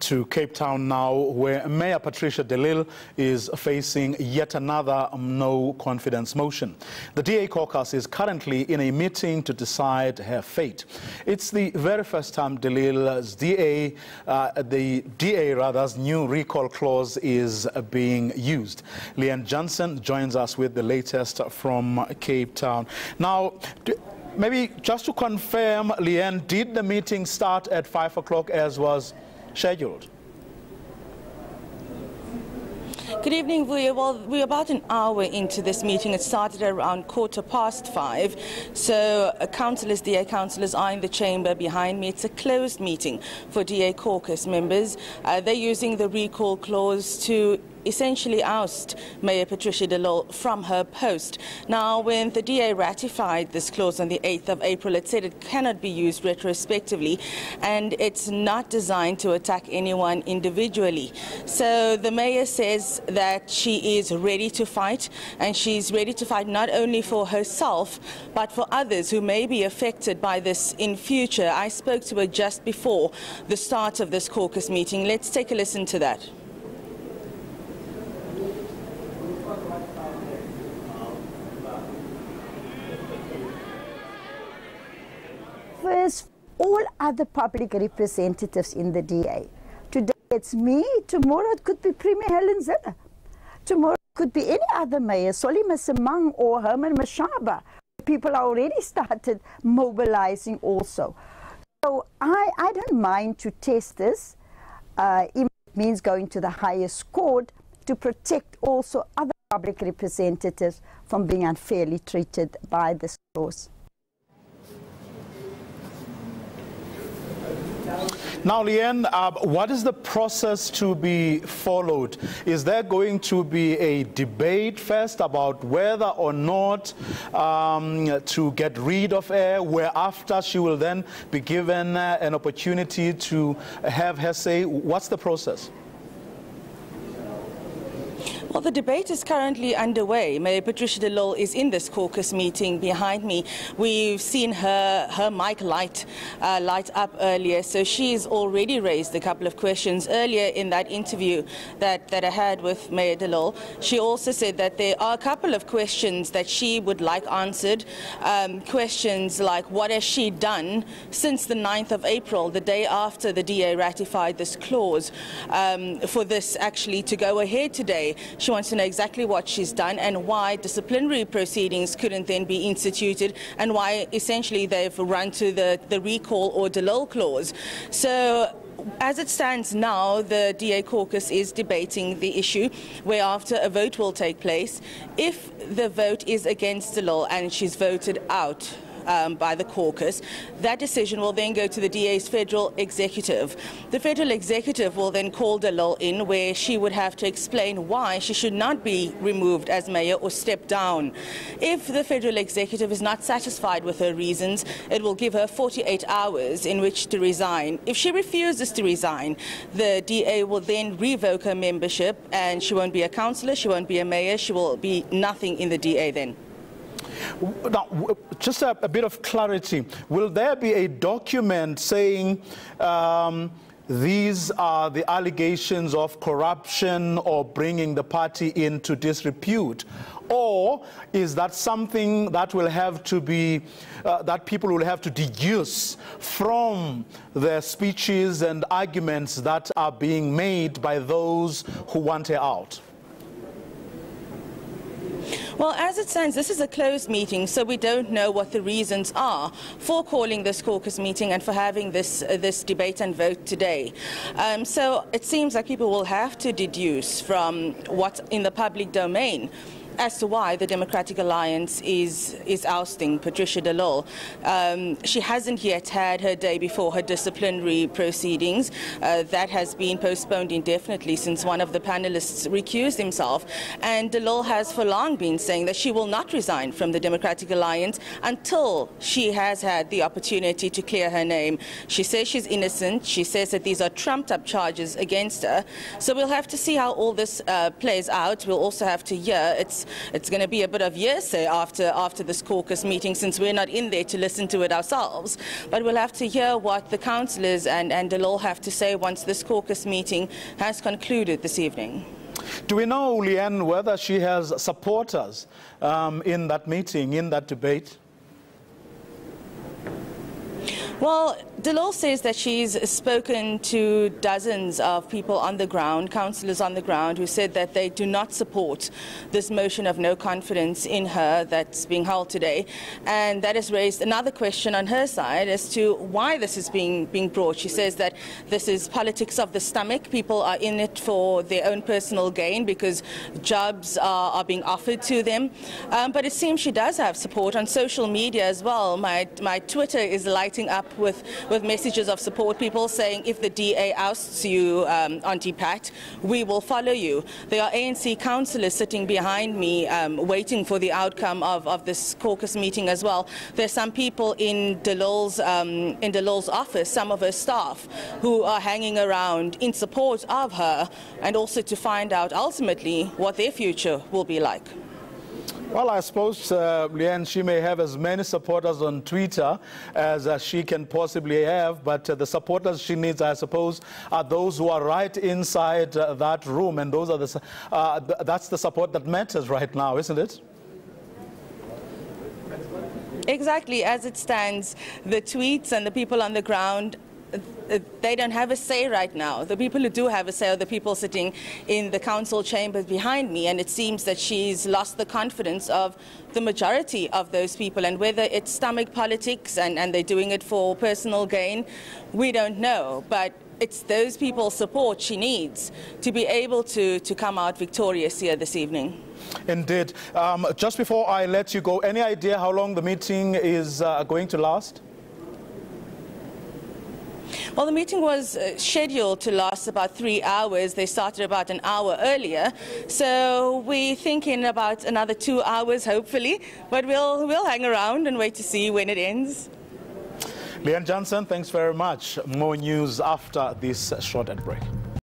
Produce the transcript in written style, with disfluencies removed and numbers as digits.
to Cape Town now, where Mayor Patricia De Lille is facing yet another no-confidence motion. The DA caucus is currently in a meeting to decide her fate. It's the very first time De Lille's the DA's new recall clause is being used. Leigh-Anne Jansen joins us with the latest from Cape Town. Now, maybe just to confirm, Leigh-Anne, did the meeting start at 5 o'clock as was scheduled? Good evening, Vuya. Well, we're about an hour into this meeting. It started around 5:15. So councillors, DA councillors are in the chamber behind me. It's a closed meeting for DA caucus members. They're using the recall clause to essentially oust Mayor Patricia De Lille from her post. Now, when the DA ratified this clause on the 8th of April, it said it cannot be used retrospectively, and it's not designed to attack anyone individually. So the mayor says that she is ready to fight, and she's ready to fight not only for herself, but for others who may be affected by this in future. I spoke to her just before the start of this caucus meeting. Let's take a listen to that. First, all other public representatives in the DA. Today it's me, tomorrow it could be Premier Helen Zille. Tomorrow it could be any other mayor, Solly Masimang or Herman Mashaba. People are already started mobilizing also. So I don't mind to test this. It means going to the highest court to protect also other public representatives from being unfairly treated by this clause. Now, Leigh-Anne, what is the process to be followed? Is there going to be a debate first about whether or not to get rid of her, whereafter she will then be given an opportunity to have her say? What's the process? Well, the debate is currently underway. Mayor Patricia De Lille is in this caucus meeting behind me. We've seen her mic light up earlier, so she's already raised a couple of questions. Earlier in that interview that I had with Mayor De Lille, she also said that there are a couple of questions that she would like answered. Questions like, what has she done since the 9th of April, the day after the DA ratified this clause, for this actually to go ahead today? She wants to know exactly what she's done and why disciplinary proceedings couldn't then be instituted, and why essentially they've run to the recall or De Lille clause. So as it stands now, the DA caucus is debating the issue, whereafter a vote will take place. If the vote is against De Lille and she's voted out by the caucus, that decision will then go to the DA's federal executive. The federal executive will then call De Lille in, where she would have to explain why she should not be removed as mayor or step down. If the federal executive is not satisfied with her reasons, it will give her 48 hours in which to resign. If she refuses to resign, the DA will then revoke her membership, and she won't be a councillor, she won't be a mayor, she will be nothing in the DA then. Now, just a bit of clarity. Will there be a document saying these are the allegations of corruption or bringing the party into disrepute? Or is that something that will have to be, that people will have to deduce from the speeches and arguments that are being made by those who want her out? Well, as it stands, this is a closed meeting, so we don't know what the reasons are for calling this caucus meeting and for having this debate and vote today. So it seems like people will have to deduce from what's in the public domain as to why the Democratic Alliance is ousting Patricia De Lille. She hasn't yet had her day before her disciplinary proceedings. That has been postponed indefinitely since one of the panelists recused himself. And De Lille has for long been saying that she will not resign from the Democratic Alliance until she has had the opportunity to clear her name. She says she's innocent. She says that these are trumped-up charges against her. So we'll have to see how all this plays out. We'll also have to hear. It's it's going to be a bit of hearsay after this caucus meeting, since we're not in there to listen to it ourselves. But we'll have to hear what the councillors and De Lille have to say once this caucus meeting has concluded this evening. Do we know, Leigh-Anne, whether she has supporters in that meeting, in that debate? Well, De Lille says that she's spoken to dozens of people on the ground, councillors on the ground, who said that they do not support this motion of no confidence in her that's being held today. And that has raised another question on her side as to why this is being brought. She says that this is politics of the stomach. People are in it for their own personal gain because jobs are being offered to them. But it seems she does have support on social media as well. My Twitter is lighting up with messages of support, people saying if the DA ousts you, Auntie Pat, we will follow you. There are ANC councillors sitting behind me waiting for the outcome of this caucus meeting as well. There's some people in De Lille's office, some of her staff, who are hanging around in support of her, and also to find out ultimately what their future will be like. Well, I suppose, Leigh-Anne, she may have as many supporters on Twitter as she can possibly have, but the supporters she needs, I suppose, are those who are right inside that room, and those are that's the support that matters right now, isn't it? Exactly. As it stands, the tweets and the people on the ground, they don't have a say right now. The people who do have a say are the people sitting in the council chambers behind me, and it seems that she's lost the confidence of the majority of those people. And whether it's stomach politics and they're doing it for personal gain, we don't know. But it's those people's support she needs to be able to come out victorious here this evening. Indeed. Just before I let you go, any idea how long the meeting is going to last? Well, the meeting was scheduled to last about 3 hours. They started about an hour earlier. So we're thinking about another 2 hours, hopefully. But we'll hang around and wait to see when it ends. Leigh-Anne Jansen, thanks very much. More news after this short ad break.